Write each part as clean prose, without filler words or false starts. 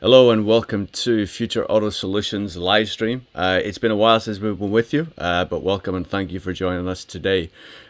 Hello and welcome to Future Auto Solutions live stream. It's been a while since we've been with you, but welcome and thank you for joining us today.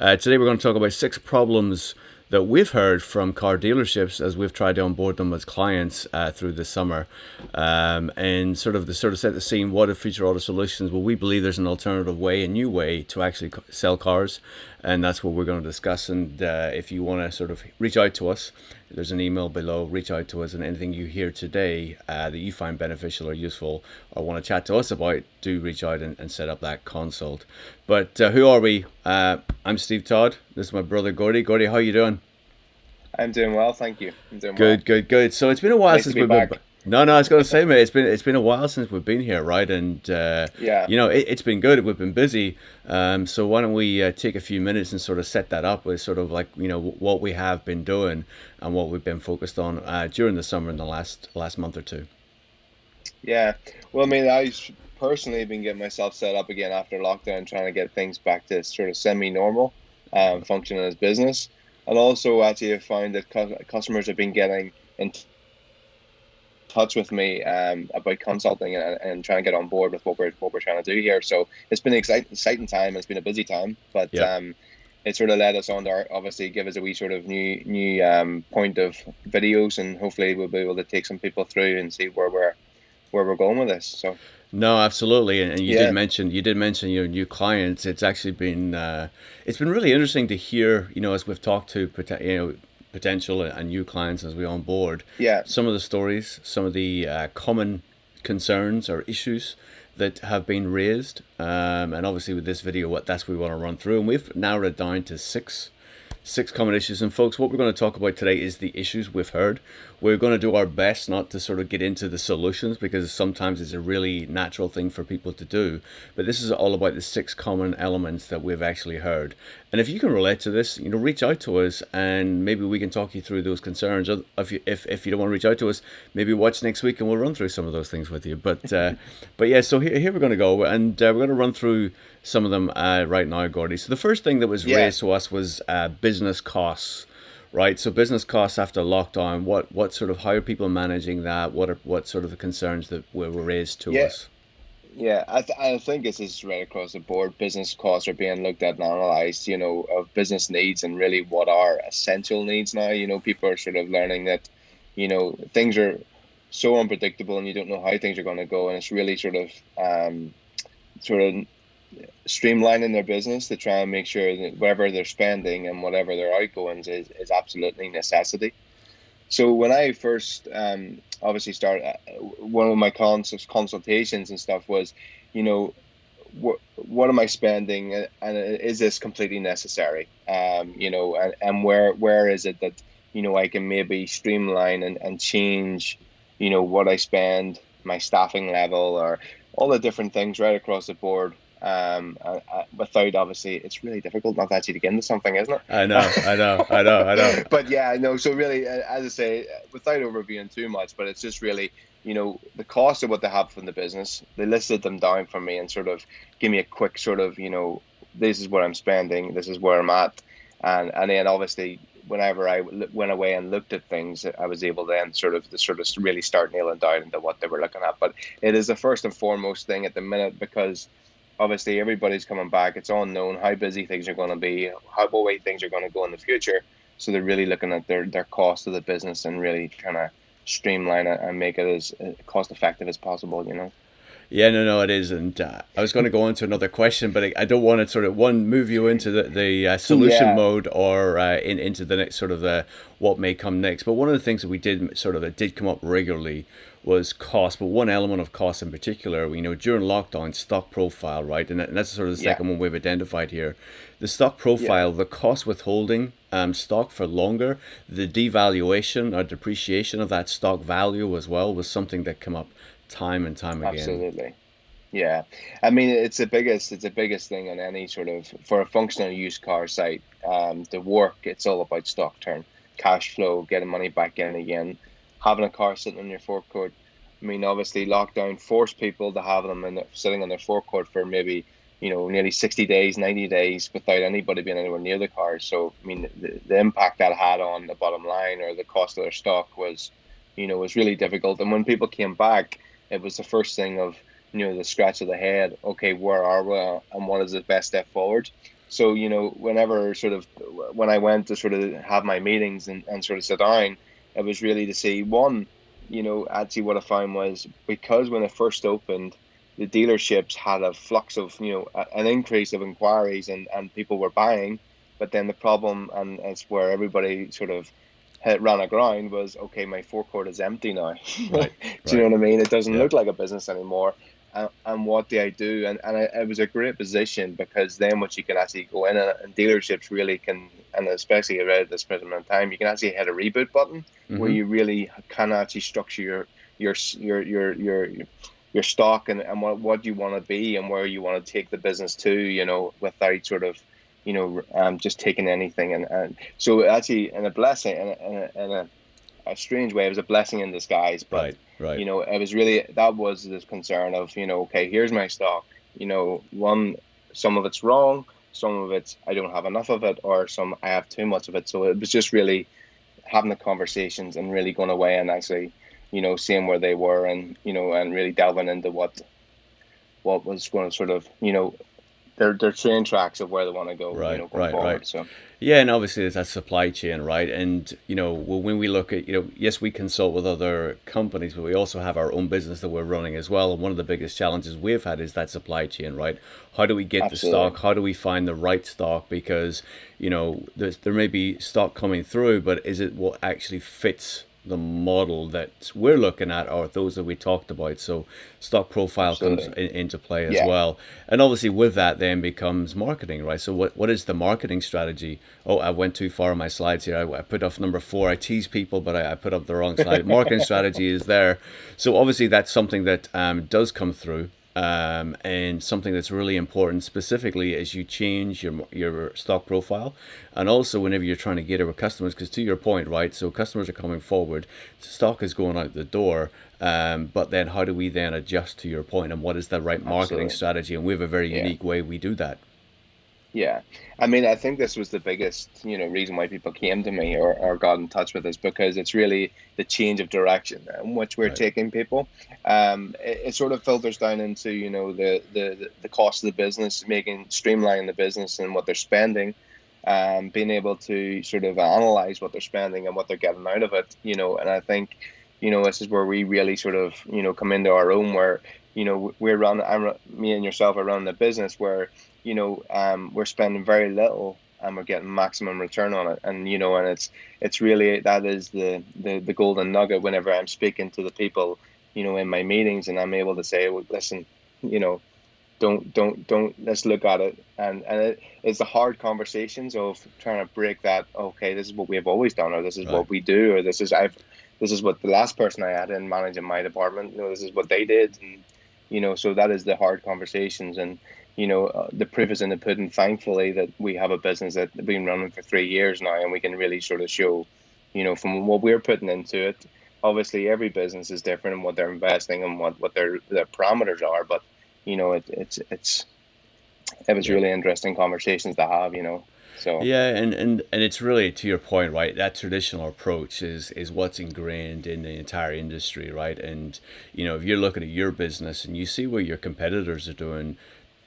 Today we're going to talk about 6 problems that we've heard from car dealerships as we've tried to onboard them as clients through the summer, and sort of set the scene. What are Future Auto Solutions? Well, we believe there's an alternative way, a new way to actually sell cars, and that's what we're going to discuss. And if you want to sort of reach out to us, there's an email below. Reach out to us, and anything you hear today that you find beneficial or useful or want to chat to us about, do reach out and set up that consult. But who are we? I'm Steve Todd. This is my brother Gordy. Gordy, how you doing? I'm doing well, thank you. I'm doing Good, well. good, good. So it's been a while Nice to since be we've been. back. No, no, I was going to say, mate, it's been a while since we've been here, right? And Yeah, it's been good. We've been busy. So why don't we take a few minutes and sort of set that up with sort of like what we have been doing and what we've been focused on during the summer in the last month or two. yeah. Well, I mean, I've personally been getting myself set up again after lockdown, trying to get things back to sort of semi-normal, functioning as business. And also, actually, I find that customers have been getting in touch with me about consulting and trying to get on board with what we're trying to do here. So it's been an exciting time. It's been a busy time, but Yep. it sort of led us on to obviously give us a wee sort of new point of videos, and hopefully we'll be able to take some people through and see where we're going with this. So No, absolutely, and yeah, you did mention your new clients. It's been really interesting to hear, as we've talked to potential and new clients as we onboard yeah, some of the stories, some of the common concerns or issues that have been raised, and obviously with this video, what that's what we want to run through, and we've narrowed it down to six common issues. And folks, what we're going to talk about today is the issues we've heard. We're going to do our best not to sort of get into the solutions because sometimes it's a really natural thing for people to do. But this is all about the 6 common elements that we've actually heard. And if you can relate to this, reach out to us and maybe we can talk you through those concerns. Or if you don't want to reach out to us, maybe watch next week and we'll run through some of those things with you. But yeah, so here we're going to go, and we're going to run through some of them right now, Gordy. So the first thing that was yeah. raised to us was business costs, right? So business costs after lockdown. What sort of how are people managing that? What sort of the concerns that were raised to Yeah, us? yeah, I think this is right across the board. Business costs are being looked at and analyzed, of business needs and really what are essential needs now. People are sort of learning that, things are so unpredictable and you don't know how things are going to go. And it's really sort of streamlining their business to try and make sure that whatever they're spending and whatever their outgoings is absolutely necessity. So when I first obviously started, one of my consultations and stuff was, you know, what am I spending, and is this completely necessary? And where is it that I can maybe streamline and change, what I spend, my staffing level, or all the different things right across the board. Without obviously, it's really difficult not actually to get into something, isn't I know, I know, I know, I know. it? But yeah, no. So really, as I say, without overbeing too much, but it's just really, the cost of what they have from the business. They listed them down for me and sort of give me a quick sort of, this is what I'm spending, this is where I'm at, and then obviously whenever went away and looked at things, I was able then sort of really start nailing down into what they were looking at. But it is the first and foremost thing at the minute because obviously everybody's coming back. It's unknown how busy things are going to be, how what way things are going to go in the future. So they're really looking at their cost of the business and really trying to streamline it and make it as cost effective as possible. Yeah, no, no, it is. And I was going to go into another question, but I don't want to sort of one move you into the solution Yeah, mode or into the next sort of what may come next. But one of the things that we did sort of that did come up regularly was cost. But one element of cost in particular, during lockdown, stock profile, right? And that's sort of the yeah, second one we've identified here. The stock yeah, profile, the cost withholding stock for longer, the devaluation or depreciation of that stock value as well was something that came up time and time again. absolutely. Yeah, I mean it's the biggest thing on any sort of for a functional used car site. The work, it's all about stock turn, cash flow, getting money back in again, having a car sitting on your forecourt. I mean, obviously lockdown forced people to have them sitting on their forecourt for maybe nearly 60 days, 90 days without anybody being anywhere near the car. So I mean the impact that had on the bottom line or the cost of their stock was it was really difficult. And when people came back, it was the first thing of, the scratch of the head. Okay, where are we, and what is the best step forward? So, whenever sort of when I went to sort of have my meetings and sort of sit down, it was really to see one, actually what I found was, because when it first opened, the dealerships had a flux of, an increase of inquiries, and people were buying. But then the problem, and it's where everybody sort of ran aground, was, okay, my forecourt is empty now. Do Right. you know Right. what I mean? It doesn't Yeah. look like a business anymore. And what do I do? It was a great position, because then what you can actually go in, and dealerships really can, and especially around this present in time, you can actually hit a reboot button where Mm-hmm. you really can actually structure your stock, and what you want to be and where you want to take the business to, without sort of, just taking anything. And so actually, in a blessing, in a strange way, it was a blessing in disguise. But Right. Right. it was really, that was this concern of, okay, here's my stock. One, some of it's wrong, some of it's I don't have enough of it, or some I have too much of it. So it was just really having the conversations and really going away and actually, seeing where they were, and really delving into what was going to sort of, their train tracks of where they want to go, Right, going right, right. forward. So Yeah, and obviously there's that supply chain, right? And when we look at, yes, we consult with other companies, but we also have our own business that we're running as well. And one of the biggest challenges we've had is that supply chain, right? How do we get the absolutely, stock? How do we find the right stock? Because, there may be stock coming through, but is it what actually fits the model that we're looking at, or those that we talked about? So stock profile comes absolutely, into play as yeah. well. And obviously with that then becomes marketing, right? So what is the marketing strategy? Oh, I went too far on my slides here. I put up number 4. I tease people, but I put up the wrong slide. Marketing strategy is there. So obviously that's something that does come through. And something that's really important specifically as you change your stock profile, and also whenever you're trying to get over customers, because to your point, right, so customers are coming forward, stock is going out the door, but then how do we then adjust, to your point, and what is the right marketing Absolutely. strategy? And we have a very Yeah. unique way we do that. Yeah. I mean, I think this was the biggest, reason why people came to me, or got in touch with us, because it's really the change of direction in which we're Right. taking people. It sort of filters down into, the cost of the business, streamlining the business and what they're spending, being able to sort of analyze what they're spending and what they're getting out of it, and I think, this is where we really sort of, come into our own, where, me and yourself are running a business where, we're spending very little and we're getting maximum return on it. And it's really, that is the golden nugget whenever I'm speaking to the people, in my meetings, and I'm able to say, well, listen, you know, don't let's look at it. It's the hard conversations of trying to break that. Okay, this is what we have always done, or this is Right. what we do, or this is what the last person I had in managing my department, this is what they did. And so that is the hard conversations. And the proof is in the pudding, thankfully, that we have a business that has been running for 3 years now, and we can really sort of show, from what we're putting into it. Obviously every business is different in what they're investing and what their parameters are, but it was Yeah. really interesting conversations to have. So Yeah, and it's really, to your point, right? That traditional approach is what's ingrained in the entire industry, right? And if you're looking at your business and you see what your competitors are doing,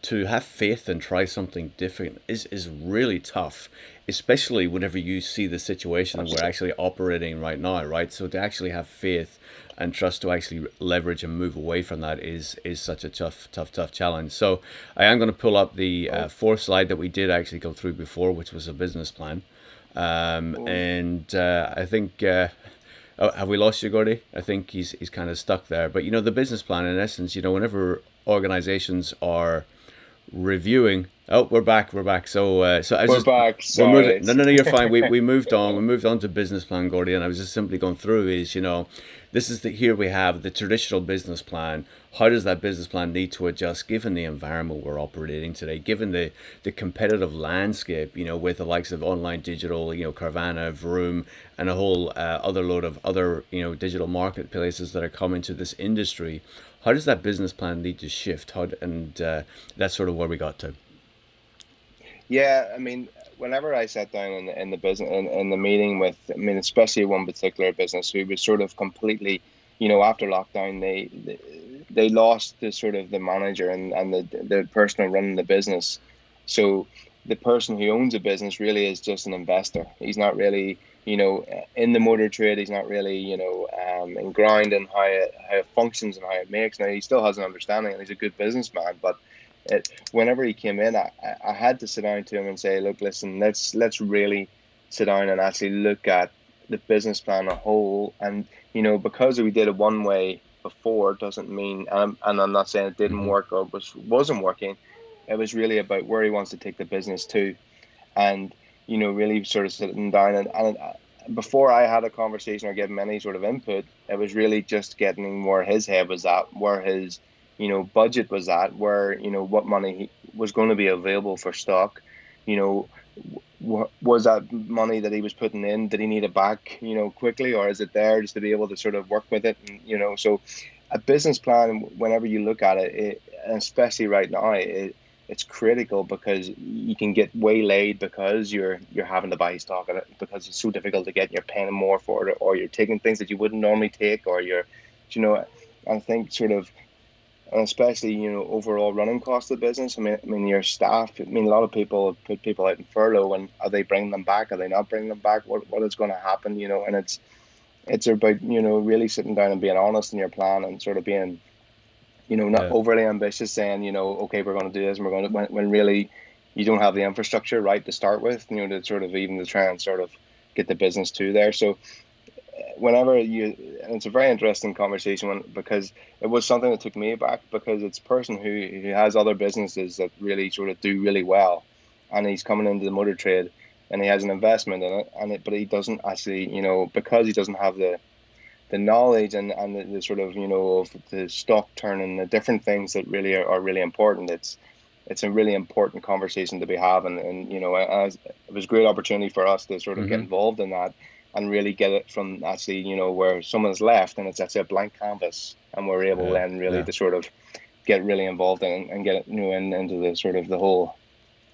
to have faith and try something different is really tough, especially whenever you see the situation that we're absolutely. actually operating right now, right? So to actually have faith and trust to actually leverage and move away from that is such a tough challenge. So I am going to pull up the Oh, fourth slide that we did actually go through before, which was a business plan. oh, And I think oh, have we lost you, Gordy? I think he's kind of stuck there. But the business plan, in essence, whenever organizations are reviewing. Oh, we're back. We're back. So I was we're just back. we're moving. Sorry. No, no, no. You're fine. We moved on. We moved on to business plan, Gordy, and I was just simply going through. This is the here we have the traditional business plan. How does that business plan need to adjust given the environment we're operating today, given the competitive landscape, with the likes of online digital, Carvana, Vroom, and a whole other load of other, digital marketplaces that are coming to this industry. How does that business plan need to shift? And that's sort of where we got to. Yeah, I mean, whenever I sat down in the business in the meeting with, I mean, especially one particular business who was sort of completely, after lockdown, they lost the sort of the manager and the person running the business. So the person who owns a business really is just an investor. He's not really, in the motor trade. He's not really, in ground and how it functions and how it makes. Now he still has an understanding and he's a good businessman, but whenever he came in, I had to sit down to him and say, look, listen, let's really sit down and actually look at the business plan a whole. And because we did it one way before doesn't mean, and I'm not saying it didn't Hmm. work or wasn't working. It was really about where he wants to take the business to, and really sort of sitting down and before I had a conversation or given any sort of input, it was really just getting where his head was at, where his budget was at, where what money was going to be available for stock. You know, was that money that he was putting in? Did he need it back? Quickly, or is it there just to be able to sort of work with it? And so a business plan, whenever you look at it, and especially right now, it's critical because you can get waylaid because you're having to buy stock in it because it's so difficult to get. You're paying more for it, or you're taking things that you wouldn't normally take, or I think sort of, and especially overall running cost of the business. I mean your staff. I mean a lot of people put people out in furlough, and are they bringing them back? Are they not bringing them back? What is going to happen? And it's about really sitting down and being honest in your plan and sort of being not Yeah. overly ambitious, saying okay, we're going to do this, and we're going to when really you don't have the infrastructure right to start with, to sort of even to try and sort of get the business to there. So whenever and it's a very interesting conversation because it was something that took me aback because it's a person who has other businesses that really sort of do really well, and he's coming into the motor trade and he has an investment in it, but he doesn't actually, because he doesn't have the knowledge and the sort of of the stock turn and the different things that really are really important. It's a really important conversation to be having, and it was a great opportunity for us to sort of get Hmm. involved in that and really get it from actually where someone's left and it's actually a blank canvas, and we're able Yeah. then really Yeah. to sort of get really involved in and get it into the sort of the whole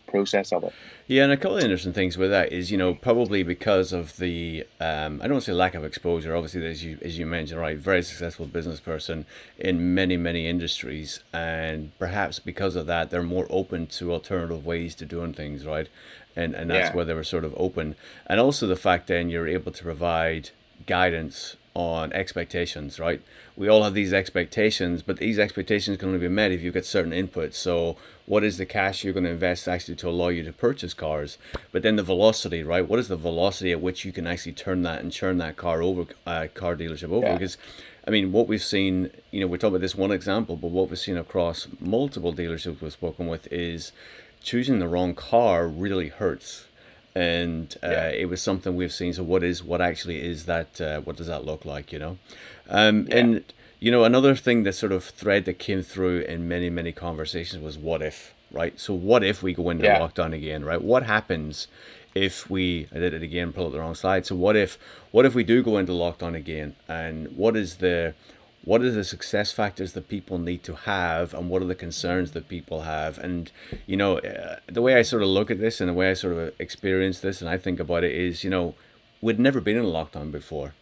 process of it. Yeah, and a couple of interesting things with that is, probably because of the, I don't say lack of exposure. Obviously, as you mentioned, right, very successful business person in many many industries, and perhaps because of that, they're more open to alternative ways to doing things, right, and that's Yeah, where they were sort of open, and also the fact then you're able to provide guidance on expectations, right? We all have these expectations, but these expectations can only be met if you get certain inputs. So, what is the cash you're going to invest actually to allow you to purchase cars? But then the velocity, right? What is the velocity at which you can actually turn that and churn that car over, car dealership over? yeah, Because, I mean, what we've seen, we're talking about this one example, but what we've seen across multiple dealerships we've spoken with is choosing the wrong car really hurts, and yeah, it was something we've seen. So what actually is that? What does that look like? yeah, And another thing, that sort of thread that came through in many many conversations was what if, right? So what if we go into yeah, lockdown again, right? What happens if we? I did it again, pull up the wrong slide. So what if we do go into lockdown again, and what are the success factors that people need to have, and what are the concerns that people have? And the way I sort of look at this and the way I sort of experience this and I think about it is, we'd never been in lockdown before.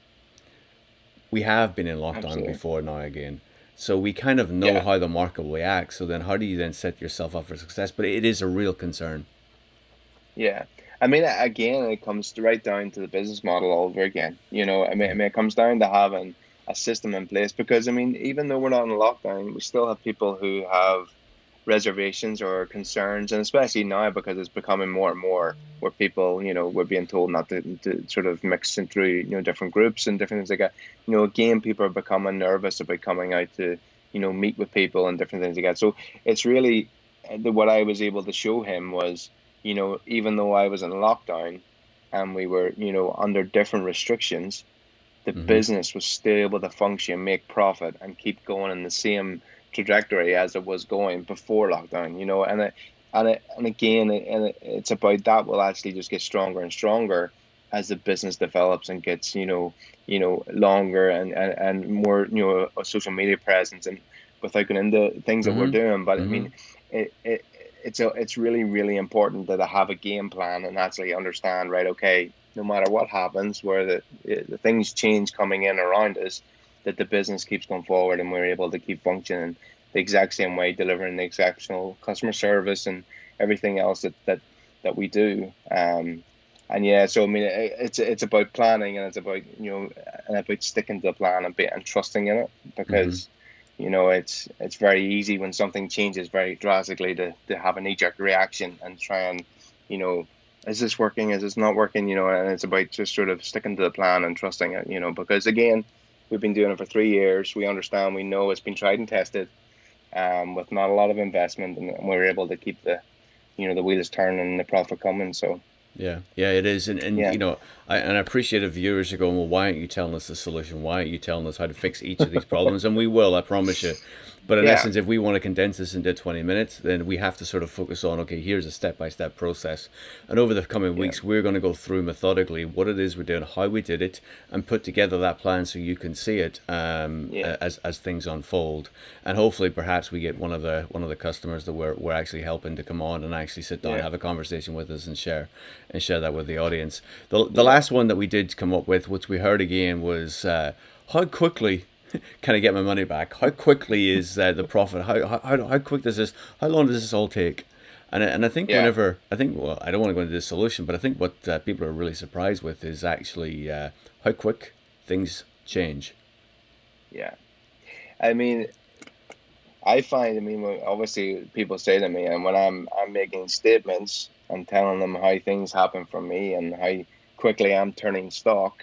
We have been in lockdown absolutely. before now again, so we kind of know Yeah. how the market will react. So then how do you then set yourself up for success? But it is a real concern. Yeah. I mean, again, it comes right down to the business model all over again. Yeah. it comes down to having a system in place because, I mean, even though we're not in lockdown, we still have people who have reservations or concerns, and especially now because it's becoming more and more where people, we're being told not to sort of mix in through, different groups and different things like that. Again, people are becoming nervous about coming out to, meet with people and different things like that. So it's really what I was able to show him was even though I was in lockdown and we were, under different restrictions, the Mm-hmm. business was still able to function, make profit, and keep going in the same trajectory as it was going before lockdown. And again, it's about that will actually just get stronger and stronger as the business develops and gets, longer and more, a social media presence and without going into things that we're Mm-hmm. doing. But I Mm-hmm. mean, it's really, really important that I have a game plan and actually understand, right, okay, no matter what happens, where the things change coming in around us, that the business keeps going forward and we're able to keep functioning the exact same way, delivering the exceptional customer service and everything else that we do. And yeah, so I mean, it's about planning, and it's about, and about sticking to the plan and trusting in it, Mm-hmm. because it's very easy when something changes very drastically to have a knee-jerk reaction and try and, you know, is this working? Is this not working? And it's about just sort of sticking to the plan and trusting it, because again, we've been doing it for 3 years. We understand, we know it's been tried and tested, with not a lot of investment, and we're able to keep the wheels turning and the profit coming. So Yeah, yeah, it is, and yeah, I appreciate if viewers are going, well, why aren't you telling us the solution? Why aren't you telling us how to fix each of these problems? And we will, I promise you. But in yeah, essence, if we want to condense this into 20 minutes, then we have to sort of focus on, okay, here's a step-by-step process. And over the coming yeah, weeks, we're going to go through methodically what it is we're doing, how we did it, and put together that plan so you can see it yeah, as things unfold. And hopefully, perhaps we get one of the customers that we're actually helping to come on and actually sit down, yeah, have a conversation with us, and share that with the audience. The yeah. last one that we did come up with, which we heard again, was how quickly can I get my money back? How quickly is the profit? How quick does this? How long does this all take? And I think Yeah, whenever I think, well, I don't want to go into this solution, but I think what people are really surprised with is actually how quick things change. yeah. I mean, I mean, obviously people say to me, and when I'm making statements and telling them how things happen for me and how quickly I'm turning stock,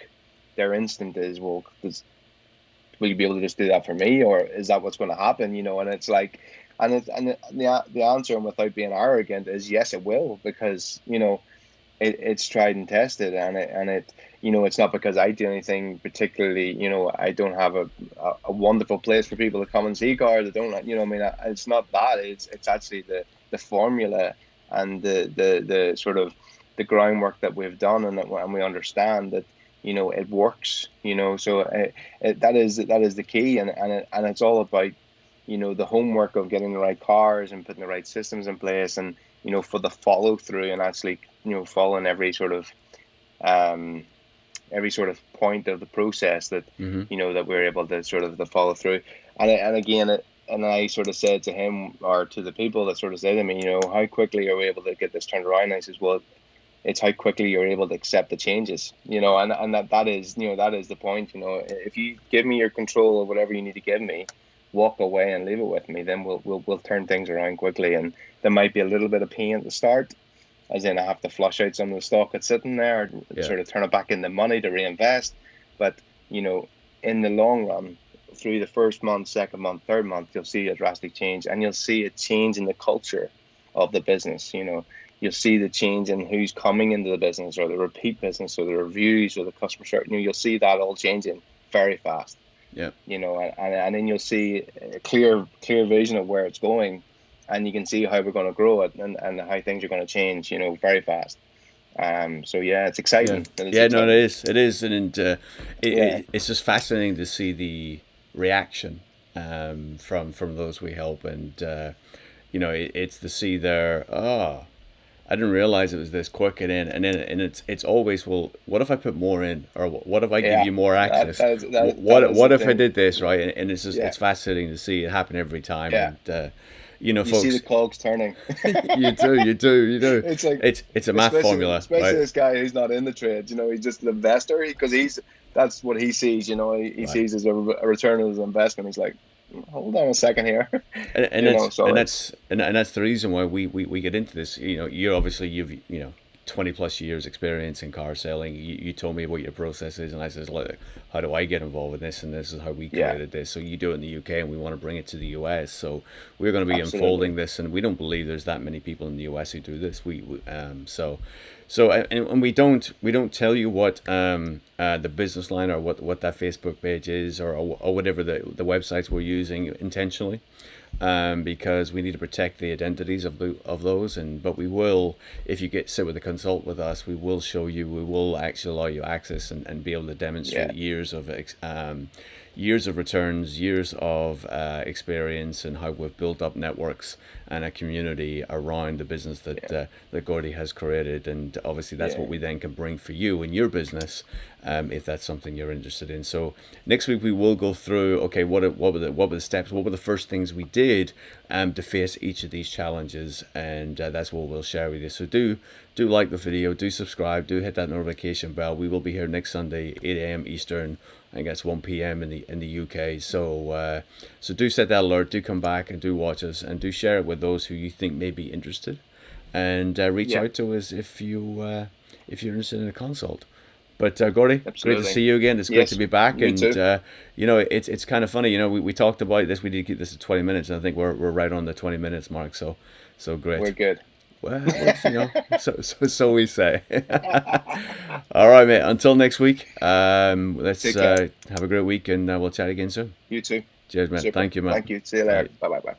their instinct is, well, will you be able to just do that for me, or is that what's going to happen? And it's like, the answer, and without being arrogant, is yes, it will, because it's tried and tested, and it's not because I do anything particularly. I don't have a wonderful place for people to come and see cars. I don't, I mean, it's not that. It's actually the formula and the sort of the groundwork that we've done, and we understand that it works. So that is the key, and it's all about the homework of getting the right cars and putting the right systems in place, and for the follow through, and actually following um every sort of point of the process that Mm-hmm. that we're able to sort of the follow through. And again, and I sort of said to him, or to the people that sort of say to me, how quickly are we able to get this turned around? And I says, well, it's how quickly you're able to accept the changes, and that is, that is the point. If you give me your control of whatever you need to give me, walk away and leave it with me, then we'll turn things around quickly. And there might be a little bit of pain at the start, as in I have to flush out some of the stock that's sitting there, Yeah. sort of turn it back into money to reinvest. But in the long run, through the first month, second month, third month, you'll see a drastic change, and you'll see a change in the culture of the business. You'll see the change in who's coming into the business, or the repeat business, or the reviews, or the customer service. You'll see that all changing very fast. Yeah. And then you'll see a clear vision of where it's going, and you can see how we're going to grow it, and how things are going to change, very fast. So yeah, it's Yeah, exciting. It is yeah, no, it exciting. is, it is, and Yeah, it's just fascinating to see the reaction from those we help, and it's to see their I didn't realize it was this quick, and it's always, well, what if I put more in, or what if I give yeah. you more That access? that is that, that What is the if I thing. did this, right? And it's just, Yeah, it's fascinating to see it happen every time, yeah. and You see the folks, cogs turning. you do. It's like, It's a math especially formula, especially right? this guy who's not in the trade. He's just an investor, because that's what he sees. He Right. sees as a return on his investment. He's like, hold on a second here. And that's So it's and that's the reason why we get into this. You're obviously, you've 20 plus years experience in car selling. You told me what your process is, and I says, like, how do I get involved in this? And this is how we yeah, created this. So you do it in the UK, and we want to bring it to the US. So we're going to be absolutely. unfolding this, and we don't believe there's that many people in the US who do this. And we don't tell you what the business line, or what that Facebook page is, or whatever the websites we're using intentionally, because we need to protect the identities of those. But we will, if you sit with a consult with us, we will show you, we will actually allow you access, and be able to Yeah, demonstrate years of returns, years of experience, and how we've built up networks, and a community around the business that Gordy has created. And obviously that's what we then can bring for you in your business, if that's something you're interested in. So next week we will go through, okay, what were the steps, what were the first things we did to face each of these challenges, and that's what we'll share with you. So do like the video, do subscribe, do hit that notification bell. We will be here next Sunday, 8 a.m. Eastern. I think that's 1 p.m. in the UK. So so do set that alert, do come back and do watch us, and do share it with those who you think may be interested, and reach out to us if you're interested in a consult. But Gordy, great to see you again. It's great to be back. And it's kind of funny. We talked about this. We did keep this at 20 minutes, and I think we're right on the 20 minutes mark. So great. We're good. Well, so we say. All right, mate. Until next week. Let's have a great week, and we'll chat again soon. You too. Cheers, man. Super. Thank you, man. Thank you. See you later. Bye.